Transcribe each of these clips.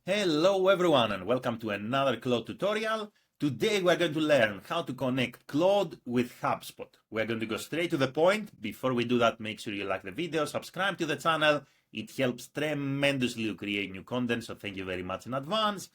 Hello everyone and welcome to another Claude tutorial. Today we're going to learn how to connect Claude with HubSpot. We're going to go straight to the point. Before we do that, make sure you like the video, subscribe to the channel. It helps tremendously to create new content, so thank you very much in advance.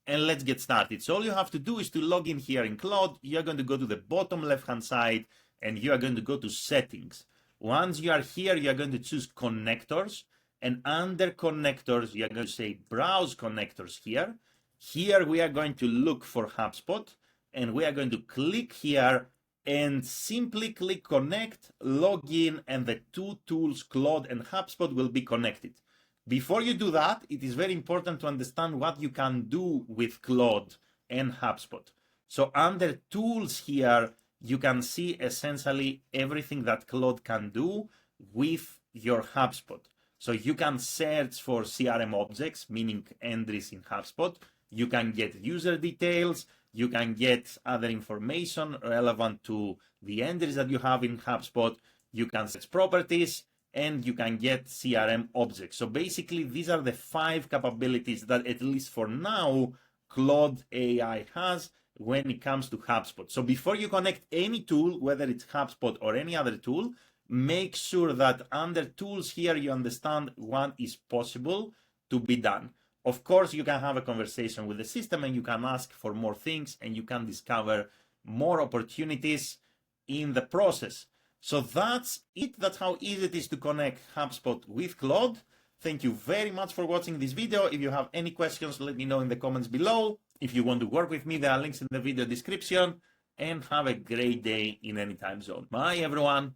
And let's get started. So all you have to do is to log in here in Claude. You're going to go to the bottom left-hand side and you are going to go to settings. Once you are here, you are going to choose connectors. And under connectors, you're going to say browse connectors here. Here we are going to look for HubSpot and we are going to click here and simply click connect, login, and the two tools, Claude and HubSpot, will be connected. Before you do that, it is very important to understand what you can do with Claude and HubSpot. So under tools here, you can see essentially everything that Claude can do with your HubSpot. So you can search for CRM objects, meaning entries in HubSpot. You can get user details. You can get other information relevant to the entries that you have in HubSpot. You can search properties and you can get CRM objects. So basically, these are the 5 capabilities that, at least for now, Claude AI has when it comes to HubSpot. So before you connect any tool, whether it's HubSpot or any other tool, make sure that under tools here, you understand what is possible to be done. Of course, you can have a conversation with the system and you can ask for more things and you can discover more opportunities in the process. So that's it. That's how easy it is to connect HubSpot with Claude. Thank you very much for watching this video. If you have any questions, let me know in the comments below. If you want to work with me, there are links in the video description, and have a great day in any time zone. Bye, everyone.